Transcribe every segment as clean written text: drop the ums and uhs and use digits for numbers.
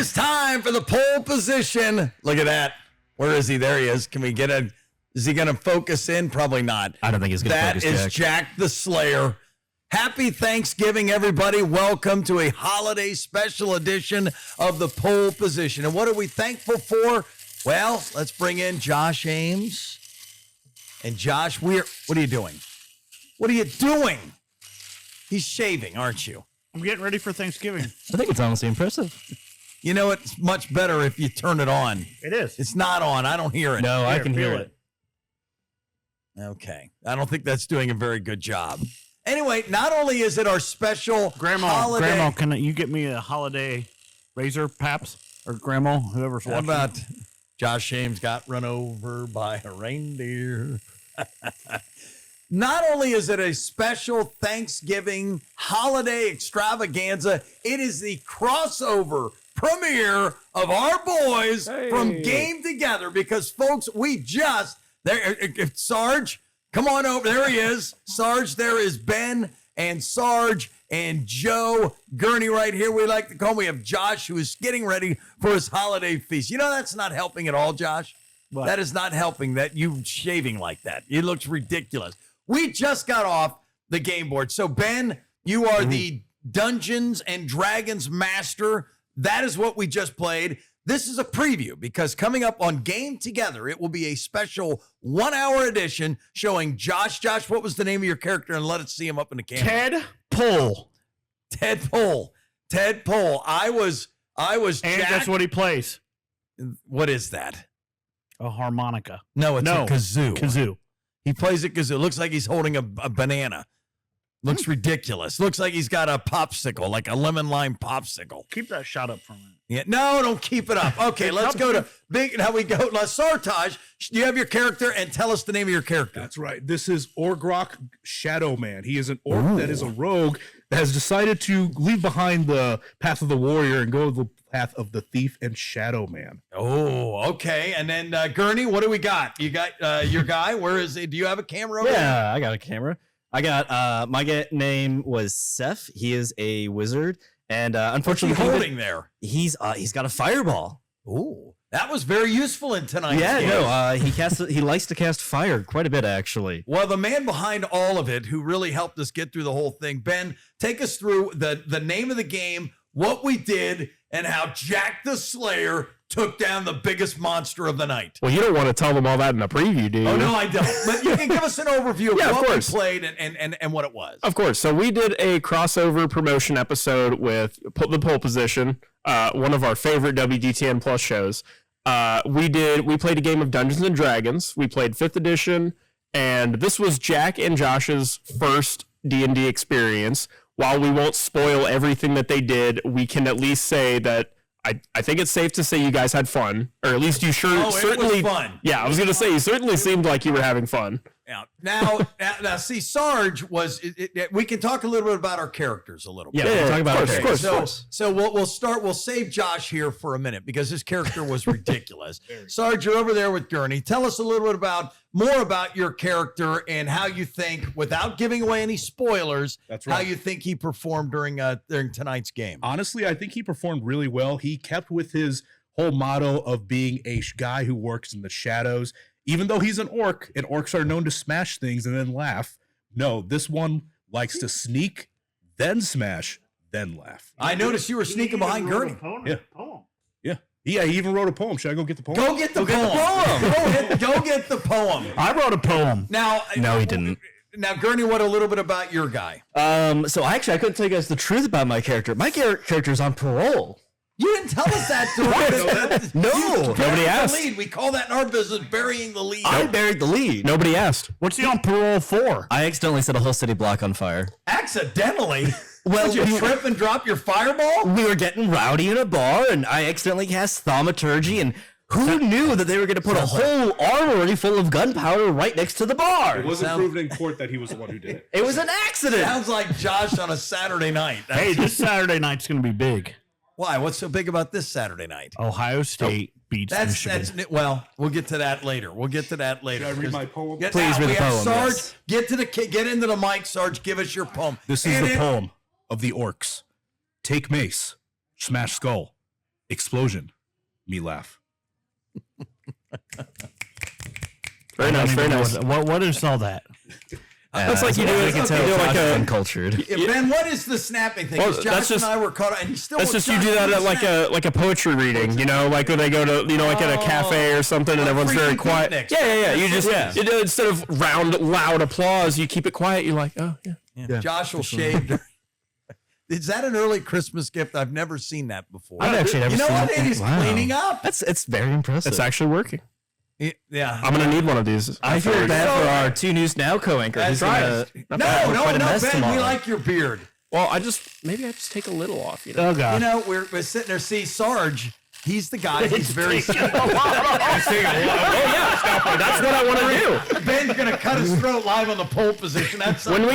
is time for the Pohl Position. Look at that. Where is he? There he is. Can we get a... Is he going to focus in? Probably not. I don't think he's going to focus, That is Jack the Slayer. Happy Thanksgiving, everybody. Welcome to a holiday special edition of the Pohl Position. And what are we thankful for? Well, let's bring in Josh Ames. And Josh, what are you doing? What are you doing? He's shaving, aren't you? I'm getting ready for Thanksgiving. I think it's honestly impressive. You know, it's much better if you turn it on. It is. It's not on. I don't hear it. No, I can hear it. Okay. I don't think that's doing a very good job. Anyway, not only is it our special holiday. Grandma, can you get me a holiday razor, Paps? Or Grandma, whoever's How watching. about Josh Ames got run over by a reindeer? Not only is it a special Thanksgiving holiday extravaganza, it is the crossover premiere of our boys from Game Together because, folks, Sarge, come on over. There he is. Sarge, there is Ben and Sarge and Joe Gurney right here. We like to call him. We have Josh, who is getting ready for his holiday feast. You know, that's not helping at all, Josh. What? That is not helping, that you shaving like that. It looks ridiculous. We just got off the game board. So, Ben, you are the Dungeons and Dragons master. That is what we just played. This is a preview because coming up on Game Together, it will be a special 1-hour edition showing Josh. Josh, what was the name of your character? And let us see him up in the camera. Ted Pohl. Ted Pohl. Ted Pohl. I was And Jack. guess what he plays? What is that? A harmonica. No, it's a kazoo. Kazoo. He plays a kazoo. Looks like he's holding a banana. Looks ridiculous. Looks like he's got a popsicle, like a lemon lime popsicle. Keep that shot up for a minute. Yeah, no, don't keep it up. Okay, let's go to big. Now we go. Sartaj, do you have your character and tell us the name of your character? That's right. This is Orgrok Shadow Man. He is an orc that is a rogue that has decided to leave behind the path of the warrior and go the path of the thief and Shadow Man. Oh, okay. And then Gurney, what do we got? You got your guy. Where is he? Do you have a camera over there? Yeah, I got a camera. I got my name was Seth. He is a wizard, and unfortunately, holding there. He's got a fireball. Ooh, that was very useful in tonight's game. He likes to cast fire quite a bit, actually. Well, the man behind all of it, who really helped us get through the whole thing, Ben, take us through the name of the game, what we did, and how Jack the Slayer took down the biggest monster of the night. Well, you don't want to tell them all that in the preview, do you? Oh, no, I don't. But you can give us an overview of what we course. played and what it was. Of course. So we did a crossover promotion episode with the Pohl Position, one of our favorite WDTN Plus shows. We played a game of Dungeons and Dragons. We played 5th edition, and this was Jack and Josh's first D&D experience. While we won't spoil everything that they did, we can at least say that I think it's safe to say you guys had fun, or at least you certainly. It was fun. Yeah, I was going to say you certainly seemed like you were having fun. Yeah. Now, see, Sarge was. We can talk a little bit about our characters a little bit. Yeah, we'll talk about of course. So we'll start. We'll save Josh here for a minute because his character was ridiculous. Sarge, you're over there with Gurney. Tell us a little bit more about your character and how you think, without giving away any spoilers, That's right. how you think he performed during tonight's game. Honestly, I think he performed really well. He kept with his whole motto of being a guy who works in the shadows. Even though he's an orc, and orcs are known to smash things and then laugh. No, this one likes to sneak, then smash, then laugh. I noticed you were sneaking behind Gurney. Yeah, he even wrote a poem. Should I go get the poem? Go get the poem. Go get the poem. I wrote a poem. Now, No, he didn't. Now, Gurney, what a little bit about your guy? So I couldn't tell you guys the truth about my character. My character's on parole. You didn't tell us that during Nobody asked. Lead. We call that in our business burying the lead. I buried the lead. Nobody asked. What's he on parole for? I accidentally set a whole city block on fire. Accidentally? Well, Did you trip and drop your fireball? We were getting rowdy in a bar, and I accidentally cast thaumaturgy, and who knew that they were going to put a whole armory full of gunpowder right next to the bar? It wasn't proven in court that he was the one who did it. It was an accident. Sounds like Josh on a Saturday night. Hey, this Saturday night's going to be big. Why? What's so big about this Saturday night? Ohio State beats Michigan. Well, we'll get to that later. Should I read my poem? Please read the poem, Sarge, yes. get into the mic, Sarge. Give us your poem. This is the poem of the orcs. Take mace, smash skull, Explosion. Me laugh. Very nice, very nice. What is all that? That's like you do it. You do like a uncultured. Ben, what is the snapping thing? Well, 'Cause that's Josh just- and I were caught, and he still. That's just you do that at like a poetry reading, you know, like when they go to like at a cafe or something, and everyone's very freaking quiet. picnics. Yeah. You do instead of round loud applause, you keep it quiet. You're like, oh yeah. Yeah. Josh will shave. Is that an early Christmas gift? I've never seen that before. I've actually never You know seen what? it. And he's Wow. cleaning up. It's very impressive. It's actually working. Yeah. I'm gonna need one of these. I feel bad for our two news now co-anchor. That's He's right. gonna No, quite a Ben. mess We tomorrow. like your beard. Well, maybe I just take a little off. You know? Oh God. You know, we're sitting there. See, Sarge. He's the guy. He's very. Oh yeah, that's what I want to do. Ben's gonna cut his throat live on the pole position. That's When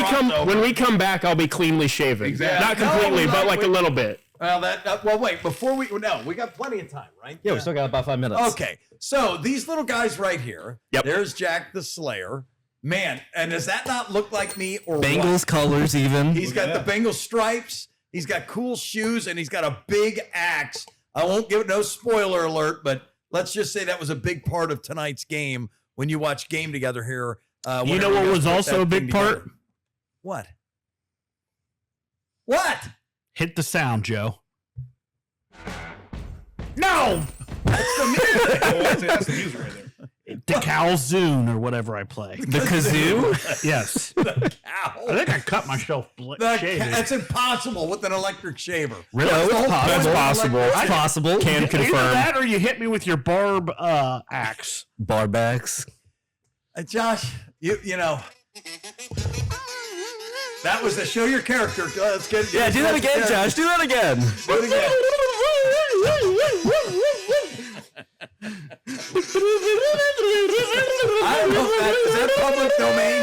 we come back, I'll be cleanly shaven. Exactly. Not completely, No, but like a little bit. Well, wait. Before we got plenty of time, right? Yeah, we still got about 5 minutes. Okay, so these little guys right here. Yep. There's Jack the Slayer. Man, and does that not look like me or Bengals what? colors even. He's got the Bengal stripes. He's got cool shoes, and he's got a big axe. I won't give it no spoiler alert, but let's just say that was a big part of tonight's game when you watch Game Together here. You know what was also a big part? What? What? Hit the sound, Joe. No, That's the music. That's the music right there. the Calzoon or whatever I play. The kazoo? Yes, Ow. I think I cut myself shaving. That's impossible with an electric shaver. Really? That's the whole point That's of an possible. electric- It's possible. Can Either confirm. that or you hit me with your barb axe. Barbacks. Josh, you know. That was the show your character. Let's get Yeah, do that again, Josh. Do that again. Do it again. I don't know if is that public domain?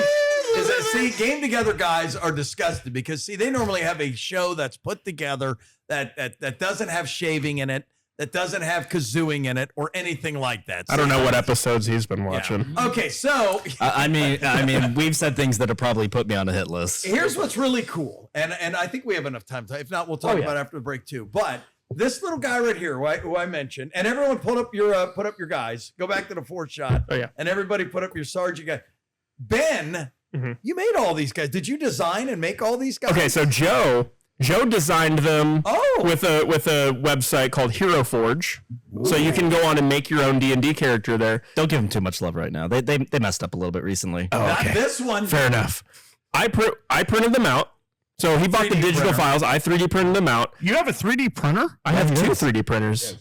Is it, see, Game Together guys are disgusted because see, they normally have a show that's put together that doesn't have shaving in it, that doesn't have kazooing in it, or anything like that. I don't know what episodes he's been watching. Okay, so I mean, we've said things that have probably put me on a hit list. here's what's really cool, and I think we have enough time to. If not, we'll talk about it after the break too. But this little guy right here, who I mentioned, and everyone put up your guys. Go back to the fourth shot. Oh, yeah. And everybody put up your sergeant guy. Ben, Mhm. you made all these guys. Did you design and make all these guys? Okay, so Joe designed them Oh. with a website called Hero Forge. So you can go on and make your own D&D character there. Don't give them too much love right now. They messed up a little bit recently. Not this one. Fair enough. I printed them out. So he bought the 3D digital printer. files. I 3D printed them out. You have a 3D printer? I have two 3D printers.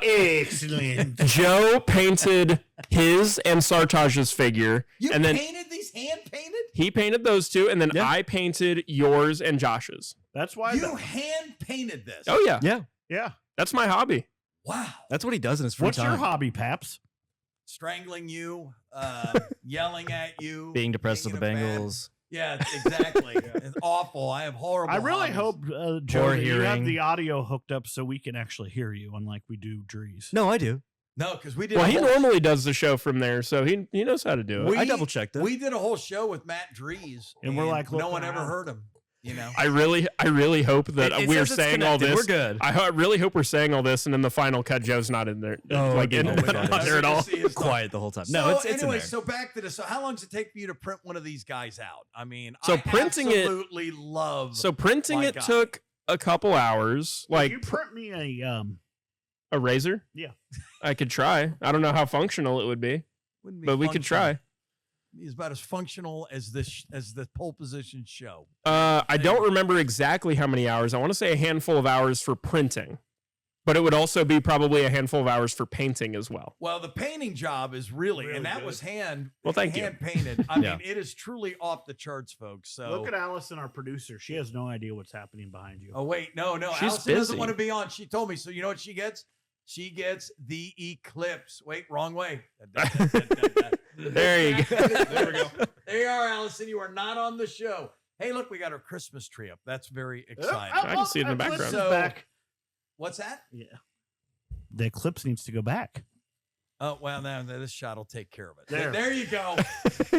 Excellent. Joe painted his and Sartaj's figure, You and then painted these hand painted? he painted those two, and then Yeah. I painted yours and Josh's. That's why. You hand painted this. Oh yeah, Yeah, Yeah. that's my hobby. Wow. that's what he does in his free What's time. your hobby, Paps? Strangling you, yelling at you, Being depressed with the being in a bad- Bengals. Yeah, exactly. It's awful. I have horrible. I really hobbies. hope, Joe, Poor that you have hearing. the audio hooked up so we can actually hear you, unlike we do Drees. No, I do. No, because we did. Well, a he whole- normally does the show from there, so he knows how to do it. I double-checked it. We did a whole show with Matt Dries, And we're like, no look one ever around. heard him. You know, I really hope that It we're says it's saying all connected. this. We're good. I really hope we're saying all this, and in the final cut, Joe's not in there. Oh, like in, oh my not God. there at all. See his Quiet the whole time. So, No, it's in anyway. there. So back to this. So how long does it take for you to print one of these guys out? I mean, So I printing it- absolutely love. So printing My it God. took a couple hours. Like, Like you print me a razor. Yeah. I could try. I don't know how functional it would be, Wouldn't be but we could functional. try. He's about as functional as the pole position show. I don't remember exactly how many hours. I want to say a handful of hours for printing, but it would also be probably a handful of hours for painting as well. Well, the painting job is really and that good. was hand. Well, thank you. hand painted. I Yeah. mean, it is truly off the charts, folks. So Look at Allison, our producer. She has no idea what's happening behind you. Oh wait, no. She's Allison doesn't busy. want to be on. She told me. So you know what she gets? She gets the eclipse. Wait, wrong way. There you go. There we go. There you are, Allison. You are not on the show. Hey, look, we got our Christmas tree up. That's very exciting. I can see it in the Eclipse background. is So- back. What's that? Yeah. The eclipse needs to go back. Oh well, now this shot will take care of it. There. There you go.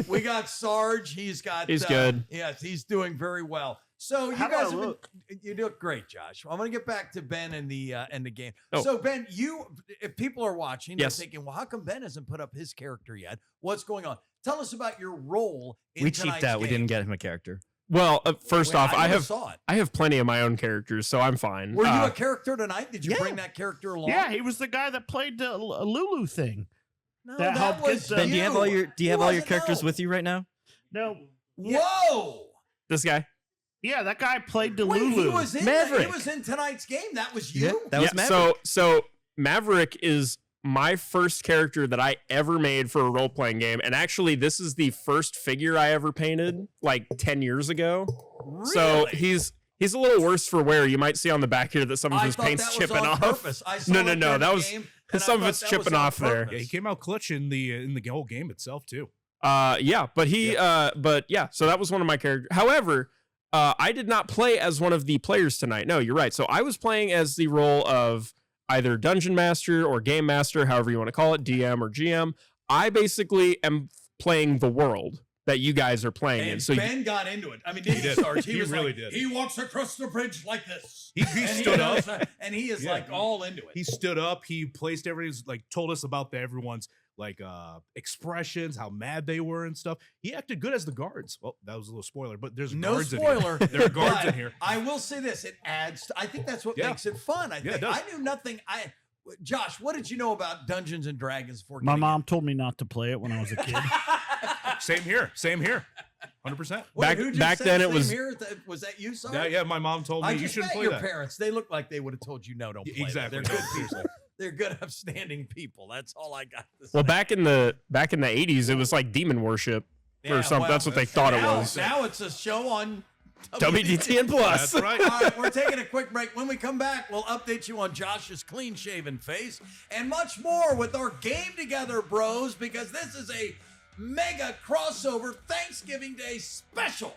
We got Sarge. He's He's good. Yes, he's doing very well. So you How do guys I have look? you look great, Josh. I'm going to get back to Ben and the game. Oh. So Ben, if people are watching, Yes. they're thinking, well, how come Ben hasn't put up his character yet? What's going on? Tell us about your role in We tonight's cheaped out. We game. didn't get him a character. Well, first Wait, off, I never have saw it. I have plenty of my own characters, so I'm fine. Were you a character tonight? Did you yeah. bring that character along? Yeah, he was the guy that played the Lulu thing. No, that that helped was get the- Ben, do you have all your Who was it? characters No. with you right now? No. Whoa! This guy? Yeah, that guy played the Wait, Lulu. he was in Maverick. He was in tonight's game. That was you. That was yeah, Maverick. so Maverick is my first character that I ever made for a role-playing game, and actually this is the first figure I ever painted like 10 years ago. So Really? he's a little worse for wear. You might see on the back here that some of I his thought paint's that was chipping on off. purpose. I saw No, it no, during no, the that was game, and I some of thought it's that was chipping on off there. purpose. Yeah, he came out clutch in the whole game itself too. Yeah, but so that was one of my characters. However, I did not play as one of the players tonight. No, you're right. So I was playing as the role of either dungeon master or game master, however you want to call it, DM or GM. I basically am playing the world that you guys are playing in. And So Ben got into it. I mean, did he, did. Sarge? He was really like, did. He walks across the bridge like this. He And stood up. does, and he is Yeah. like all into it. He stood up. He placed everybody's like told us about everyone's like expressions, how mad they were and stuff. He acted good as the guards. Well, that was a little spoiler, but there's No guards spoiler. in here. There are guards but in here. I will say this: it adds. I think that's what Yeah. makes it fun. I Yeah, think it does. I knew nothing. Josh, what did you know about Dungeons and Dragons before? My getting mom told me not to play it when I was a kid. Same here. 100%. Wait, who just back said then it same was- here? Was that you, Sarge? Yeah, my mom told me I you just shouldn't met play your that. parents. They look like they would have told you no, don't play. that. Exactly. They're good people. They're good, upstanding people. That's all I got to say. well, back in the 80s, it was like demon worship or something. well, That's what they thought it now- was. Now it's a show on WDTN Plus. That's right. All right, we're taking a quick break. When we come back, we'll update you on Josh's clean-shaven face and much more with our Game Together Bros, because this is a mega crossover Thanksgiving Day special.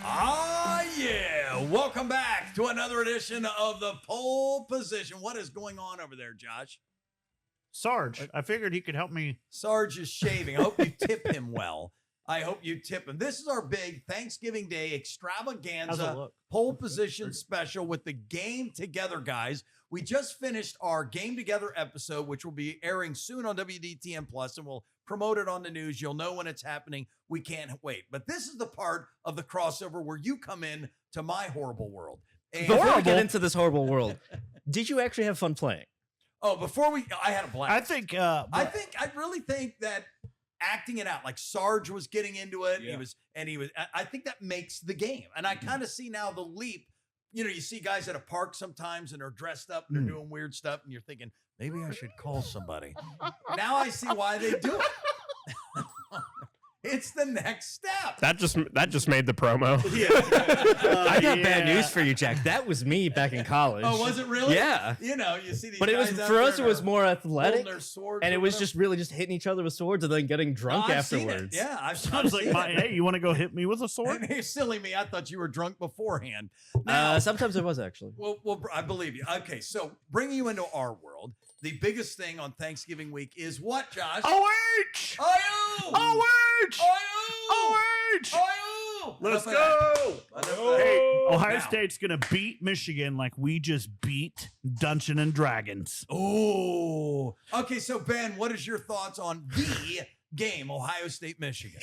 Ah, yeah. Welcome back to another edition of the Pohl Position. What is going on over there, Josh? Sarge, I figured he could help me. Sarge is shaving. I hope you tip him well. I hope you tip him. This is our big Thanksgiving Day How's it extravaganza look? Pohl Position special with the Game Together guys. We just finished our Game Together episode, which will be airing soon on WDTN Plus, and we'll promote it on the news. You'll know when it's happening. We can't wait. But this is the part of the crossover where you come in to my horrible world. And Before we get into this horrible world, did you actually have fun playing? I had a blast. I think. I really think that acting it out, like Sarge was getting into it. Yeah. I think that makes the game. And I kind of see now the leap. You know, you see guys at a park sometimes and they're dressed up and they're doing weird stuff, and you're thinking, maybe I should call somebody. Now I see why they do it. It's the next step. That just made the promo. I got bad yeah. news for you, Jack. That was me back in college. Oh, was it really? Yeah. You know, you see these But it was guys out for us. there It was that are more holding athletic, their swords and or it was whatever. just really just hitting each other with swords and then getting drunk I've seen it. afterwards. Yeah, I've Sounds like seen my. it. Hey, you want to go hit me with a sword? Hey, silly me. I thought you were drunk beforehand. Now, Sometimes it was actually. well, I believe you. Okay, so bringing you into our world, the biggest thing on Thanksgiving week is what, Josh? OH! IO! OH! IO! OH! IO! Let's Enough of go! that. Enough of that. Hey, Ohio Now. State's gonna beat Michigan like we just beat Dungeons and Dragons. Oh, okay. So Ben, what is your thoughts on the game, Ohio State, Michigan?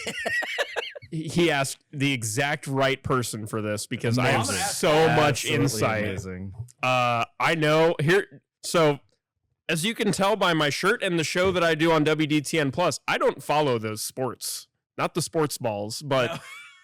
He asked the exact right person for this because I have I'm gonna ask so much Absolutely insight. Amazing. I know here. So, as you can tell by my shirt and the show that I do on WDTN Plus, I don't follow those sports, not the sports balls, but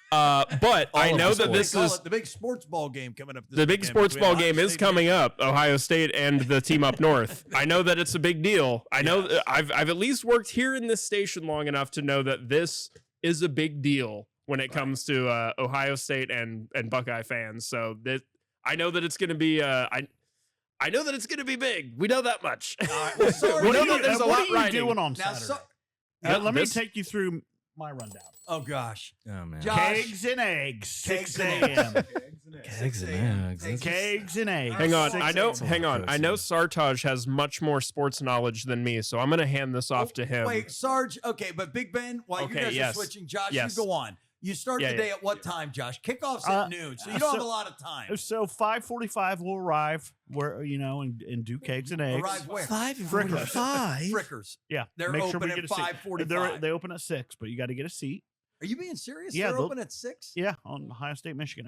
but I of know the that They this call is it the big sports ball game coming up. This the big weekend sports between ball Ohio game is State coming and- up. Ohio State and the team up north. I know that it's a big deal. I know I've at least worked here in this station long enough to know that this is a big deal when it comes to Ohio State and Buckeye fans. So that I know that it's going to be I know that it's going to be big. We know that much. All right, well, Sarge, We know What are that there's a lot you riding. doing on now, Saturday? Let me this- take you through my rundown. Oh gosh. Oh man. Josh. Kegs and eggs, 6 Kegs and a.m. Eggs and eggs. Kegs and eggs. Hang on, 6 I know. a.m. Hang on, I know Sartaj has much more sports knowledge than me, so I'm gonna hand this off to him. Wait, Sarge. Okay, but Big Ben, while you Okay, guys yes. are switching, Josh, Yes. you go on. You start Yeah, the day at what time, Josh? Kickoff's at noon, so you don't have a lot of time. So 5:45 we'll arrive where and do kegs and eggs. Arrive where? 5:45. Frickers. Yeah, They're make sure open we at get a seat. 5:45. They open at 6, but you got to get a seat. Are you being serious? Yeah, They're they'll- open at 6? Yeah, on Ohio State, Michigan.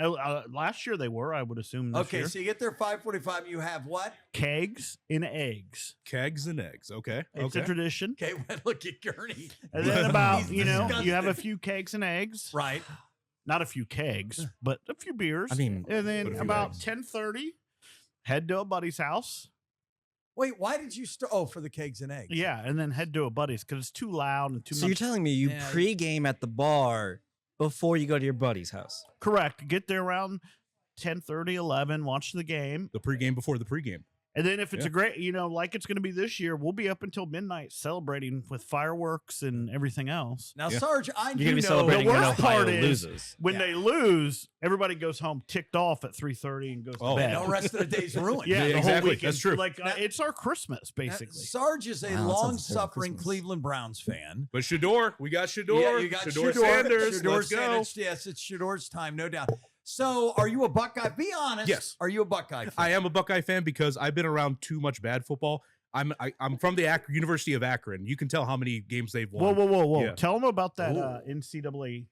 Last year they were. I would assume. This Okay, year. so you get there 5:45. You have what? Kegs and eggs. Kegs and eggs. Okay. It's a tradition. Okay, well, look at Gurney. And then about He's you have a disgusted. few kegs and eggs. Right. Not a few kegs, but a few beers. I mean, and but then a few about eggs. 10:30, head to a buddy's house. Wait, why did you start? Oh, for the kegs and eggs. Yeah, and then head to a buddy's because it's too loud and too so you're much. telling me you Yeah. pregame at the bar before you go to your buddy's house? Correct. Get there around 10:30, 11. Watch the game, The pregame before the pregame. and then if it's Yeah. a great, like it's going to be this year, we'll be up until midnight celebrating with fireworks and everything else. Now, Yeah. Sarge, I You're do gonna be know celebrating the when worst Ohio part is- loses. When Yeah. they lose, everybody goes home ticked off at 3:30 and goes Oh, to bed. the rest of the day's ruined. Yeah, Yeah, the exactly. whole weekend. That's true. Like it's our Christmas, Now, basically. Sarge is a Wow, that sounds like a terrible long-suffering Christmas. Cleveland Browns fan. But Shador, we got Shador. Yeah, you got Shador Shador Sanders. Shador Let's go. Sanders. Yes, it's Shador's time, no doubt. So, are you a Buckeye? Be honest. Yes. Are you a Buckeye fan? I am a Buckeye fan because I've been around too much bad football. I'm from the University of Akron. You can tell how many games they've won. Whoa! Yeah. Tell them about that Ooh. NCAA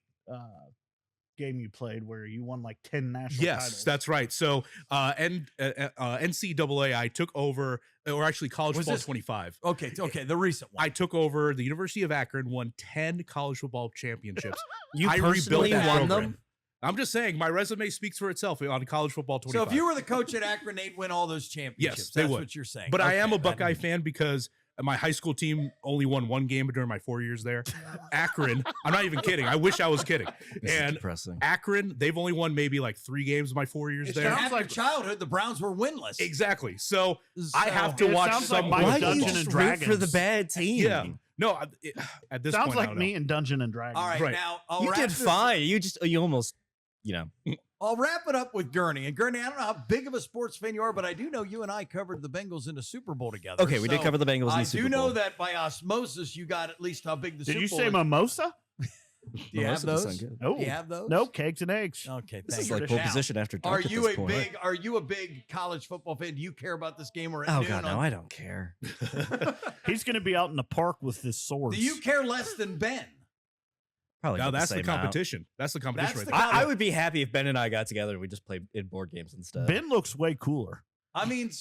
game you played where you won like 10 national Yes, titles. that's right. So, NCAA, I took over, or actually College Was Football this- 25. Okay, the recent one. I took over the University of Akron, won 10 college football championships. You I personally rebuilt that won program. them? I'm just saying, my resume speaks for itself on College Football 25. So, if you were the coach at Akron, they'd win all those championships. Yes, they That's would. what you're saying. But I Okay, am a that- Buckeye fan because my high school team only won one game during my 4 years there. Akron, I'm not even kidding. I wish I was kidding. This is And depressing. Akron, they've only won maybe like 3 games my 4 years It there. sounds like childhood. The Browns were winless. Exactly. So I So- have to It watch sounds like some. my Why do you Dungeons just and root for the Dragons. bad team? Yeah. No, at this Sounds point, I like don't me know. and Dungeon and Dragons. All right, Right. now I'll You wrap did this- fine. You almost, I'll wrap it up with Gurney. And Gurney, I don't know how big of a sports fan you are, but I do know you and I covered the Bengals in the Super Bowl together. Okay, we did So cover the Bengals in the I Super do know Bowl. that by osmosis, you got at least how big the Did Super you Bowl say is. mimosa? Do you have Mimosa does those? sound good. Oh, Do you have those? no, kegs and eggs. Okay, This thank is you. like pole Now, position after dark Are at you this a point. big? Are you a big college football fan? Do you care about this game or at Oh noon god, no, on- I don't care. He's going to be out in the park with his swords. Do you care less than Ben? Probably Now about that's the same amount. competition. That's the competition That's right the there. I would be happy if Ben and I got together and we just played in board games instead. Ben looks way cooler. I mean,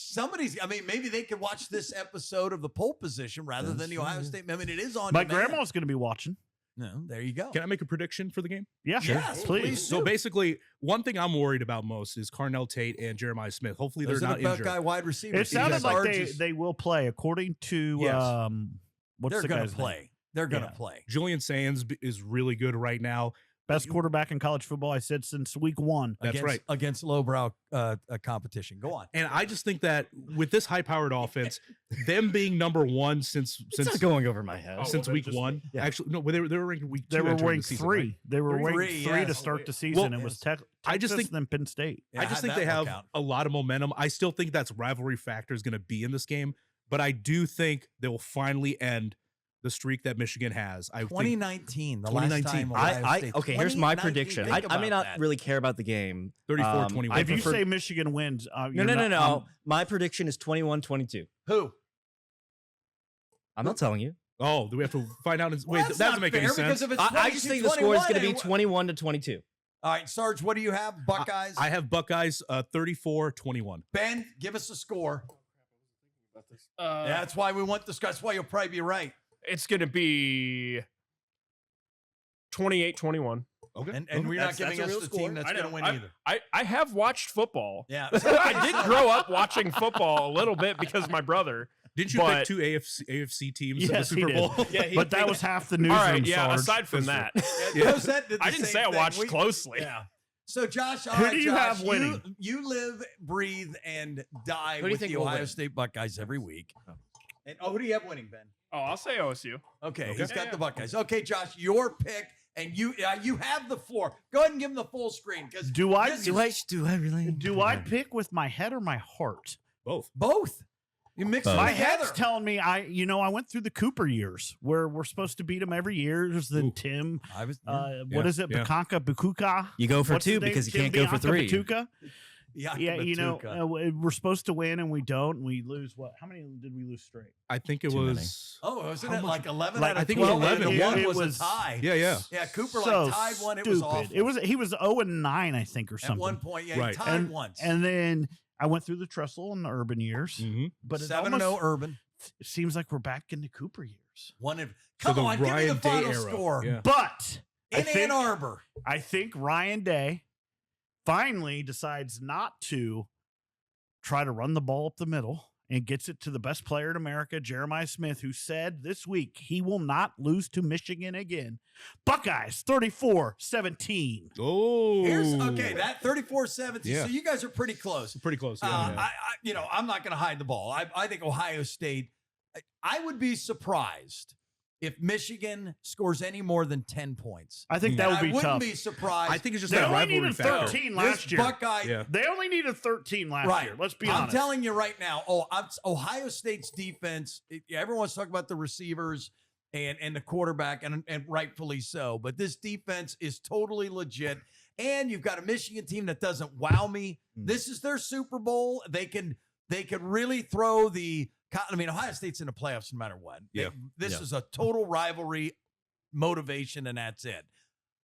maybe they could watch this episode of the Pohl Position rather That's than the true, Ohio yeah. State. I mean, it is on. My demand. grandma's going to be watching. No, there you go. Can I make a prediction for the game? Yeah, Yes, please. please. So basically, one thing I'm worried about most is Carnell Tate and Jeremiah Smith. Hopefully, Those they're are not the injured. Buckeye wide receivers. It sounded Because like Sarge is- they will play according to Yes. what's they're the going guy's to name? play. They're going to Yeah. play. Julian Sands is really good right now. Best quarterback in college football. I said since week 1. That's against, right. Against lowbrow competition. Go on. And I just think that with this high-powered offense, them being number one since It's not going over my head. since week just- 1, yeah. actually no, they were ranked week 2. They were entering the ranked season, 3. right? They were ranked Three, 3 to yes. start the season. Well, it was I just Texas think- then Penn State. Yeah, I just how'd think that they work have out? a lot of momentum. I still think that's rivalry factor is going to be in this game, but I do think they will finally end the streak that Michigan has. I think 2019, the 2019. last time Ohio State. Okay, here's my 2019, prediction. think I may about not that. really care about the game. 34-21. I If you prefer- say Michigan wins, No. My prediction is 21-22. Who? I'm not telling you. Oh, do we have to find out? Well, Wait, that's that not doesn't make fair any because sense. if it's I just think the score is going to be 21, 21-22. All right, Sarge, what do you have? Buckeyes. I have Buckeyes 34-21. Ben, give us a score. Uh, That's why we want this. That's why you'll probably be right. It's going to be 28-21. Okay. And we're not That's giving a us real the score. team that's I going to know. win either. I have watched football. Yeah. I did grow up watching football a little bit because of my brother. Didn't you but- pick two AFC teams in the Yes, he Super did. Bowl? But that was half the newsroom. All right, yeah. Sarge. Aside from That's that, Yeah, Cosette did the I didn't same say I thing. watched closely. Yeah. So, Josh, all Who right, do you Josh, have winning? You live, breathe, and die Who do you with think the will Ohio win? State Buckeyes every week. And who do you have winning, Ben? Oh, I'll say OSU. Okay, he's got the Buckeyes. Okay, Josh, your pick, and you have the floor. Go ahead and give him the full screen. Because Do I really? Do I pick with my head or my heart? both? You mix them My together. head's telling me I went through the Cooper years where we're supposed to beat them every year. There's the Tim. I was, What is it? yeah. Bakanka Bukuka. You go for What's two his name? because you Tim can't go for Bianca three. Batuka? yeah, Yeah, Batuka. we're supposed to win and we don't. And we lose what? How many did we lose straight? I think it Too many. was. Oh, wasn't How it much- like 11 like, out of I think it was 12? 11, And yeah. one It was was- a tie. Yeah. Yeah, Cooper So tied one. It was awful. stupid. He was 0-9, I think, or At something. one point, yeah, Right. he tied and, once. and then I went through the Trestle in the urban years, Mhm. but it 7-0 almost Urban. it seems like we're back in the Cooper years. One of, So come the on, give me Ryan the Day final era. score. Yeah. But In Ann Arbor. I think Ryan Day finally decides not to try to run the ball up the middle and gets it to the best player in America, Jeremiah Smith, who said this week he will not lose to Michigan again. Buckeyes 34-17. Oh. Okay, that 34-17. Yeah. So you guys are pretty close. Pretty close. Yeah. I'm not going to hide the ball. I think Ohio State. I would be surprised if Michigan scores any more than 10 points. I think that And would be I wouldn't tough. be surprised. I think it's just They that only rivalry needed factor. 13 this last year. Buckeye. Yeah. They only needed 13 last Right. year. Let's be I'm honest. telling you right now. Ohio State's defense. Everyone's talking about the receivers and the quarterback, and rightfully so. But this defense is totally legit. And you've got a Michigan team that doesn't wow me. This is their Super Bowl. They could really throw the. I mean, Ohio State's in the playoffs no matter what. Yeah. This is a total rivalry motivation, and that's it.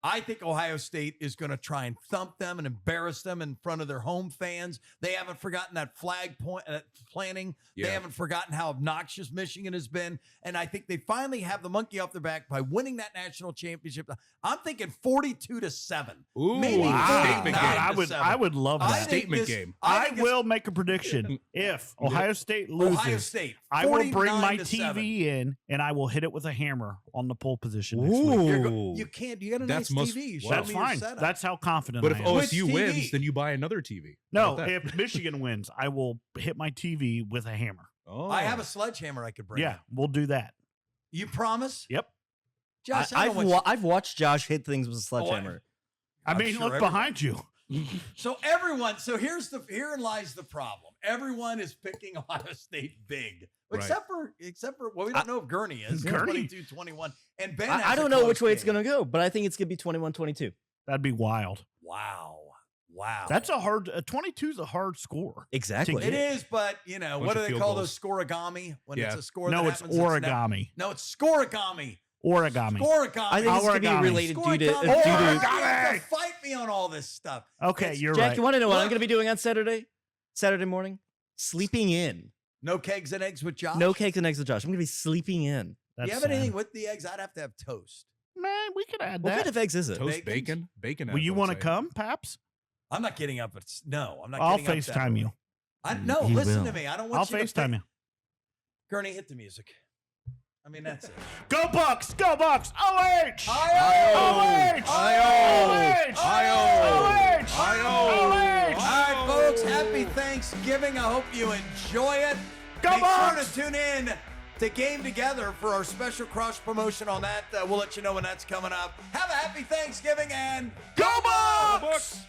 I think Ohio State is going to try and thump them and embarrass them in front of their home fans. They haven't forgotten that flag point planting. Yeah. They haven't forgotten how obnoxious Michigan has been. And I think they finally have the monkey off their back by winning that national championship. I'm thinking 42-7. Ooh, Maybe wow. 49 God, to I would love I that. think Statement this- game. I think this- will make a prediction. If Ohio State loses, Ohio State. I will bring my 49-7. TV in and I will hit it with a hammer on the pole position next Ooh. week. You can't. You got a That's nice most- TV. Show wow. That's me your fine. setup. That's how confident But I if am. Which OSU TV? wins, then you buy another TV. No, How about that? if Michigan wins, I will hit my TV with a hammer. Oh. I have a sledgehammer I could bring. Yeah, we'll do that. You promise? Yep. Josh, I don't know what I've watched Josh hit things with a sledgehammer. I I'm mean, sure look everyone- behind you. So herein lies the problem. Everyone is picking Ohio State big. Right. Except for well, we don't know if Gurney is. Gurney? 22-21. And Ben I has a don't know close which way it's game. going to go, but I think it's going to be 21-22. That'd be wild. Wow. That's a hard. 22 is a hard score. Exactly. It is, but Bunch what do of they field call goals. those scoregami? When Yeah. it's a score No, that it's happens, never- origami. No, it's scoregami. Origami. Scoregami. I think it's going to be Origami. related due to. Scoregami. due to Origami. You have to fight me on all this stuff. Okay, It's- you're Jack, right. you want to know what I'm Look. going to be doing on Saturday morning? Sleeping in. No kegs and eggs with Josh. No cakes and eggs with Josh. I'm going to be sleeping in. Do That's you have sad. anything with the eggs? I'd have to have toast. Man, we could add What that. kind of eggs is it? Toast Bacon? bacon. Will you want want to come, Paps? I'm not getting up. No, I'm not. I'll getting up that FaceTime early. you. No, He listen will. to me. I don't want I'll you to FaceTime you. Gurney, hit the music. I mean, that's it. Go Bucks! Go Bucks! OH! OH! Io! OH! All right, folks. Happy Thanksgiving. I hope you enjoy it. Go Make Bucks! sure to tune in to Game Together for our special cross promotion on that. We'll let you know when that's coming up. Have a happy Thanksgiving and Go Bucks!